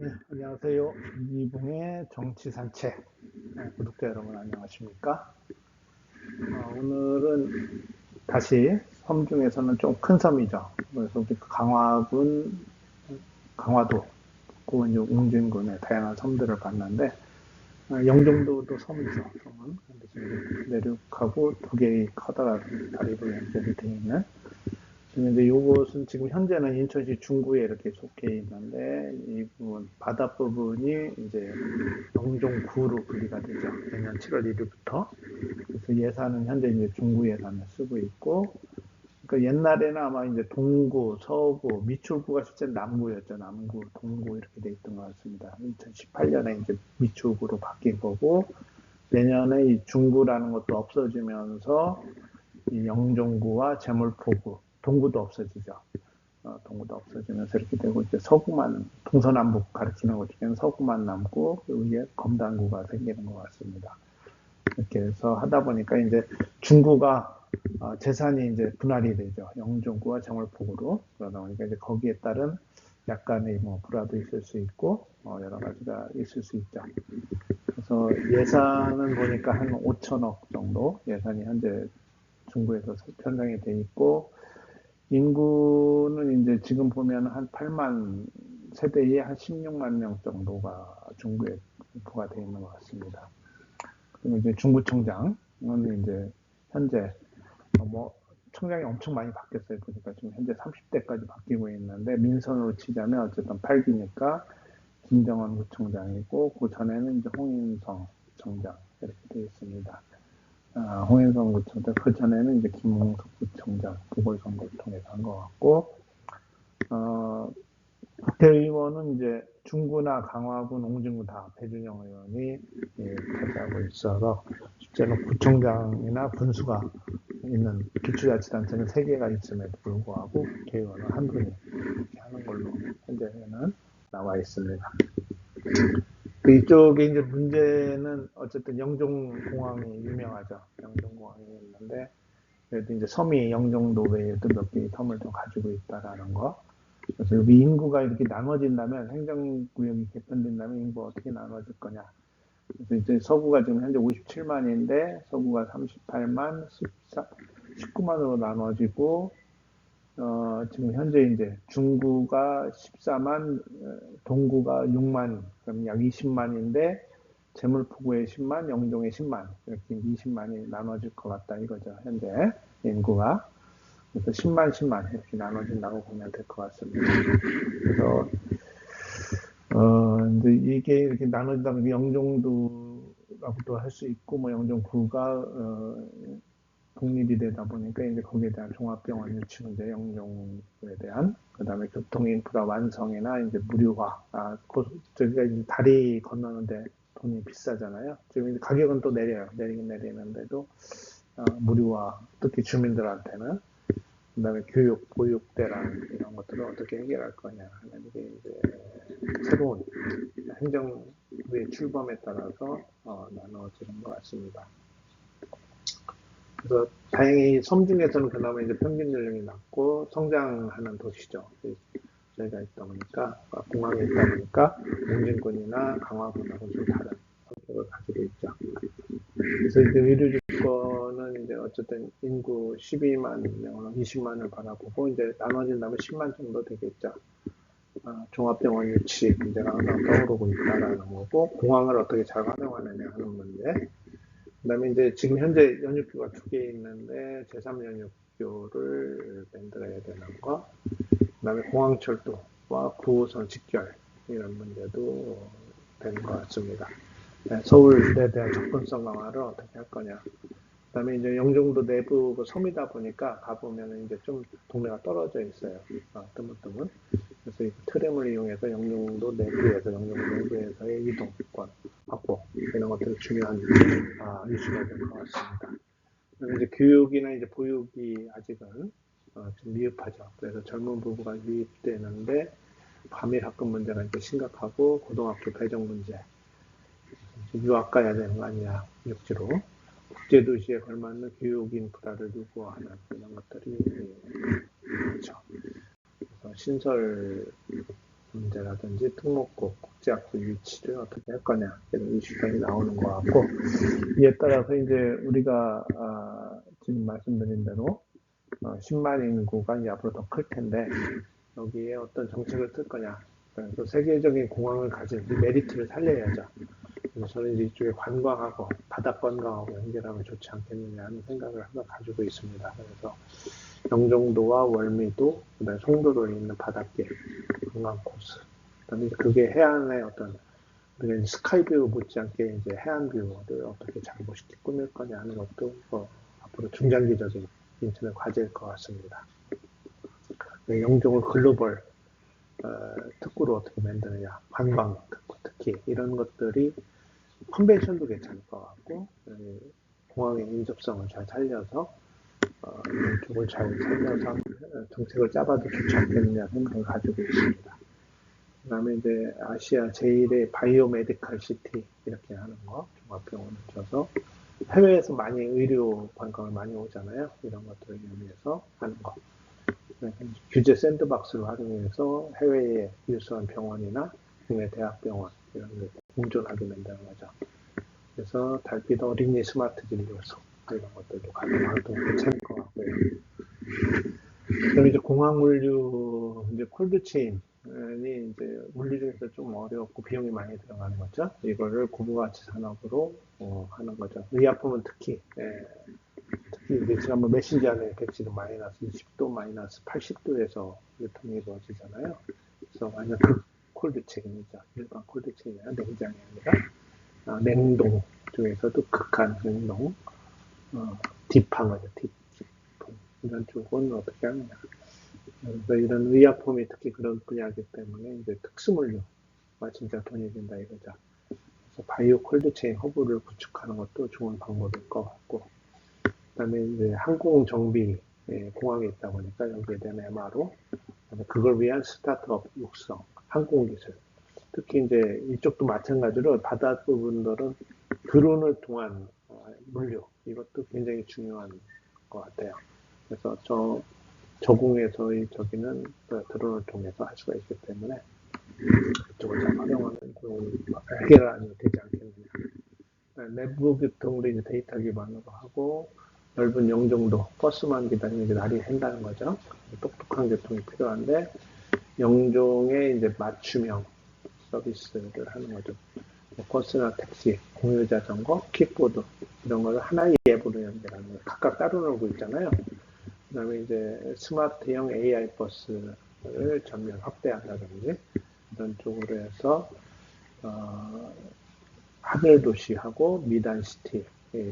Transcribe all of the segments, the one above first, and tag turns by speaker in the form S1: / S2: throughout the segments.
S1: 네, 안녕하세요. 이붕의 정치 산책. 구독자 여러분 안녕하십니까? 오늘은 다시 섬 중에서는 좀 큰 섬이죠. 그래서 우리 강화도, 그 이제 웅진군의 다양한 섬들을 봤는데, 영종도도 섬이죠. 섬은. 근데 지금 내륙하고 두 개의 커다란 다리로 연결이 되어 있는. 지금 이제 요것은 지금 현재는 인천시 중구에 이렇게 속해 있는데, 이 부분, 바다 부분이 이제 영종구로 분리가 되죠. 내년 7월 1일부터. 그래서 예산은 현재 이제 중구 예산을 쓰고 있고, 그러니까 옛날에는 아마 이제 동구, 서구, 미추홀구가 실제 남구였죠. 남구, 동구 이렇게 돼 있던 것 같습니다. 2018년에 이제 미추홀구로 바뀐 거고, 내년에 이 중구라는 것도 없어지면서 이 영종구와 제물포구, 동구도 없어지죠. 동구도 없어지면서 이렇게 되고 이제 서구만 동서남북 가리키는 것 중에는 서구만 남고 그 위에 검단구가 생기는 것 같습니다. 이렇게 해서 하다 보니까 이제 중구가 재산이 이제 분할이 되죠. 영종구와 정월포구로. 그러다 보니까 이제 거기에 따른 약간의 뭐 불화도 있을 수 있고 여러 가지가 있을 수 있죠. 그래서 예산은 보니까 한 5천억 정도 예산이 현재 중구에서 편성이 돼 있고 인구는 이제 지금 보면 한 8만 세대에 한 16만 명 정도가 중구에 부과되어 있는 것 같습니다. 그리고 이제 중구청장은 이제 현재 뭐 청장이 엄청 많이 바뀌었어요. 보니까 지금 현재 30대까지 바뀌고 있는데 민선으로 치자면 어쨌든 8기니까 김정은 구청장이고 그 전에는 이제 홍인성 청장 이렇게 되어 있습니다. 홍인성 구청장 그 전에는 이제 김홍석 구청장 보궐선거를 통해서 한 것 같고 국회의원은 이제 중구나 강화군, 옹진구 다 배준영 의원이 차지하고 있어서 실제로 구청장이나 군수가 있는 기초자치단체는 3개가 있음에도 불구하고 국회의원은 한 분이 이렇게 하는 걸로 현재는 나와 있습니다. 이쪽에 이제 문제는 어쨌든 영종공항이 유명하죠. 영종공항이 있는데 그래도 이제 섬이 영종도 외에도 몇 개의 섬을 좀 가지고 있다라는 거. 그래서 여기 인구가 이렇게 나눠진다면 행정구역이 개편된다면 인구가 어떻게 나눠질 거냐. 그래서 이제 서구가 지금 현재 57만인데 서구가 38만, 19만으로 나눠지고 지금 현재 이제 중구가 14만, 동구가 6만, 그럼 약 20만인데 제물포구에 10만, 영종에 10만 이렇게 20만이 나눠질 것 같다 이거죠. 현재 인구가. 그래서 10만, 10만 이렇게 나눠진다고 보면 될 것 같습니다. 그래서 이제 이게 이렇게 나눠진다면 영종도라고도 할 수 있고 뭐 영종구가 독립이 되다 보니까 이제 거기에 대한 종합병원 유치 문제, 영종에 대한 그다음에 교통인프라 완성이나 이제 무료화, 저기가 이제 다리 건너는데 돈이 비싸잖아요. 지금 이제 가격은 또 내리긴 내리는데도 무료화, 특히 주민들한테는 그다음에 교육, 보육대란 이런 것들을 어떻게 해결할 거냐 하는 게 이제 새로운 행정부의 출범에 따라서 나눠지는 것 같습니다. 그래서 다행히 섬 중에서는 그나마 이제 평균 연령이 낮고 성장하는 도시죠. 저희가 있다 보니까 공항에 있다 보니까 웅진군이나 강화군하고 좀 다른 성격을 가지고 있죠. 그래서 이제 의료 조건은 이제 어쨌든 인구 12만 명, 20만을 바라보고 이제 나눠진다면 10만 정도 되겠죠. 종합병원 유치 문제가 항상 떠오르고 있다라는 거고 공항을 어떻게 잘 활용하느냐 하는 문제. 그다음에 이제 지금 현재 연육교가 2개 있는데 제3연육교를 만들어야 되는 거. 그다음에 공항철도와 9호선 직결 이런 문제도 되는 것 같습니다. 서울에 대한 접근성 강화를 어떻게 할 거냐. 그다음에 이제 영종도 내부 섬이다 보니까 가보면 이제 좀 동네가 떨어져 있어요. 뜨문뜨문. 그래서 이 트램을 이용해서 영종도 내부에서의 이동권 확보 이런 것들이 중요한 이슈가 될 것 같습니다. 이제 교육이나 이제 보육이 아직은 좀 미흡하죠. 그래서 젊은 부부가 유입되는데 과밀 학급 문제가 이제 심각하고 고등학교 배정 문제, 유학 가야 되는 거 아니냐 육지로 국제도시에 걸맞는 교육 인프라를 요구하는 이런 것들이 있죠. 그래서 신설 문제가 이슈라든지 특목고, 국제학부 유치를 어떻게 할 거냐 이런 이슈들이 나오는 것 같고 이에 따라서 이제 우리가 지금 말씀드린 대로 10만 인구가 이제 앞으로 더 클 텐데 여기에 어떤 정책을 쓸 거냐. 그래서 세계적인 공항을 가진 이 메리트를 살려야죠. 그래서 저는 이제 이쪽에 관광하고 바다 관광하고 연결하면 좋지 않겠느냐 하는 생각을 항상 가지고 있습니다. 그래서 영종도와 월미도, 그다음에 송도도에 있는 바닷길 관광 코스. 그다음에 그게 해안의 어떤 우리가 스카이뷰 못지않게 이제 해안뷰를 어떻게 잘 멋있게 꾸밀 거냐 하는 것도 앞으로 중장기적인 인천의 과제일 것 같습니다. 영종을 글로벌 특구로 어떻게 만드느냐, 관광 특구 특히 이런 것들이 컨벤션도 괜찮을 것 같고 공항의 인접성을 잘 살려서 이쪽을 잘 살려서 정책을 짜봐도 좋지 않겠느냐 생각을 가지고 있습니다. 그 다음에 이제 아시아 제1의 바이오메디컬 시티 이렇게 하는 거, 종합병원을 줘서 해외에서 많이 의료 관광을 많이 오잖아요. 이런 것들을 이용해서 하는 거. 규제 샌드박스를 활용해서 해외에 유수한 병원이나 국내 대학병원 이런 게 공존하게 만드는 거죠. 그래서 달빛 어린이 스마트 진료소 이런 것들도 가능하고 괜찮을 것 같고요. 그럼 이제 공항 물류 이제 콜드체인이 이제 물류 중에서 좀 어렵고 비용이 많이 들어가는 거죠. 이거를 고부가치 산업으로 하는 거죠. 의약품은 특히 특히 지난번 메신저 안에 백신은 마이너스 20도, 마이너스 80도에서 유통이 이루어지잖아요. 그래서 완전 콜드체인이죠. 일반 콜드체인이 아니라 냉장이 아니라 냉동 중에서도 극한 냉동, 딥항을 딥 이런 쪽은 어떻게 하느냐. 그래서 이런 의약품이 특히 그런 분야이기 때문에 이제 특수물류가 진짜 돈이 된다 이거죠. 그래서 바이오 콜드체인 허브를 구축하는 것도 좋은 방법일 것 같고, 그다음에 이제 항공 정비 공항에 있다 보니까 여기에 대한 MRO, 그걸 위한 스타트업 육성, 항공 기술. 특히 이제 이쪽도 마찬가지로 바다 부분들은 드론을 통한 물류 이것도 굉장히 중요한 것 같아요. 그래서 저공에서 저기는 드론을 통해서 할 수가 있기 때문에 그쪽을 잘 활용하면 해결이 되지 않겠느냐. 내부 교통으로 이제 데이터 기반으로 하고 넓은 영종도 버스만 기다리면 이제 날이 샌다는 거죠. 똑똑한 교통이 필요한데 영종에 이제 맞춤형 서비스를 하는 거죠. 버스나 택시, 공유자전거, 킥보드 이런 걸 하나의 앱으로 연결하는 거예요. 각각 따로 놀고 있잖아요. 그 다음에 이제 스마트형 AI 버스를 전면 확대한다든지 이런 쪽으로 해서 하늘도시하고 미단시티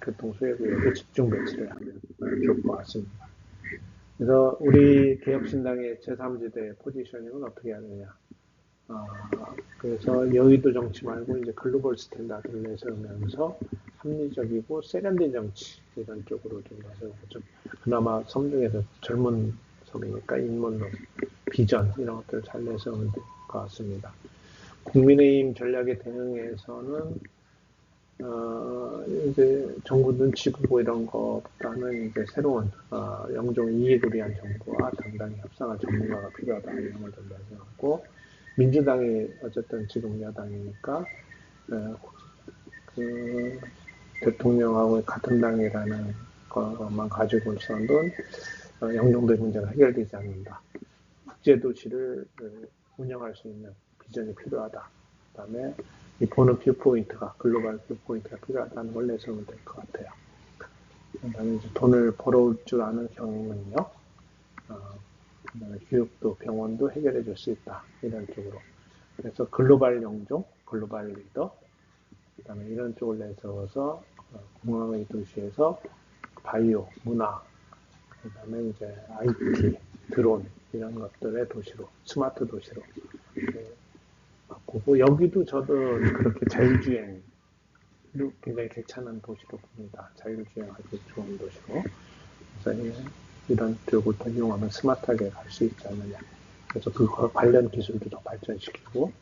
S1: 교통소외구역에 집중 배치를 하면 좋을 것 같습니다. 그래서 우리 개혁신당의 제3지대 포지셔닝은 어떻게 하느냐. 그래서 여의도 정치 말고 이제 글로벌 스탠다드를 내세우면서 합리적이고 세련된 정치 이런 쪽으로 좀 내세우고 좀 그나마 섬 중에서 젊은 섬이니까 인문론, 비전 이런 것들을 잘 내세우면 될 것 같습니다. 국민의힘 전략에 대응해서는 이제 정부 눈치 보고 이런 것보다는 이제 새로운 영종 이익을 위한 정부와 당당히 협상할 전문가가 필요하다 이런 걸 좀 내세웠고 민주당이 어쨌든 지금 여당이니까 그 대통령하고 같은 당이라는 것만 가지고서는 영종도의 문제가 해결되지 않는다. 국제도시를 운영할 수 있는 비전이 필요하다. 그 다음에 이 보는 뷰포인트가 글로벌 뷰포인트가 필요하다는 걸 내세우면 될 것 같아요. 그 다음에 이제 돈을 벌어올 줄 아는 경영능력, 그다음에 교육도 병원도 해결해 줄 수 있다. 이런 쪽으로. 그래서 글로벌 영종, 글로벌 리더, 그다음에 이런 쪽을 내세워서 공항의 도시에서 바이오, 문화, 그다음에 이제 IT, 드론 이런 것들의 도시로, 스마트 도시로 바꾸고 여기도 저도 그렇게 자율주행 굉장히 괜찮은 도시로 봅니다. 자율주행하기 좋은 도시로. 그래서 이런 쪽을 더 이용하면 스마트하게 갈 수 있지 않느냐. 그래서 그 관련 기술도 더 발전시키고,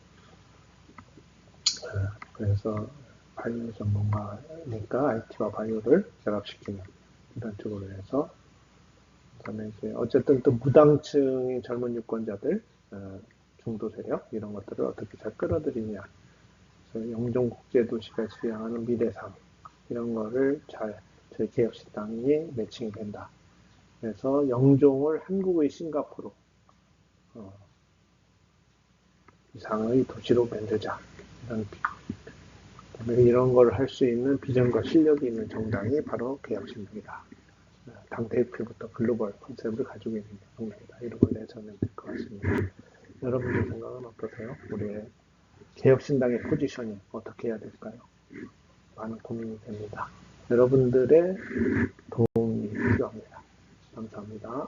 S1: 그래서 바이오 전문가니까 IT와 바이오를 결합시키는 이런 쪽으로 해서, 그 다음에 이제 어쨌든 또 무당층인 젊은 유권자들, 중도 세력 이런 것들을 어떻게 잘 끌어들이냐. 그래서 영종국제도시가 지향하는 미래상 이런 거를 잘 저희 개혁신당이 매칭이 된다. 그래서 영종을 한국의 싱가포르 이상의 도시로 만들자. 이런 걸 할 수 있는 비전과 실력이 있는 정당이 바로 개혁신당이다. 당 대표부터 글로벌 컨셉을 가지고 있는 정당이다. 이런 걸 내서는 될 것 같습니다. 여러분들 생각은 어떠세요? 우리의 개혁신당의 포지셔닝 어떻게 해야 될까요? 많은 고민이 됩니다. 여러분들의 도움이 필요합니다. 감사합니다.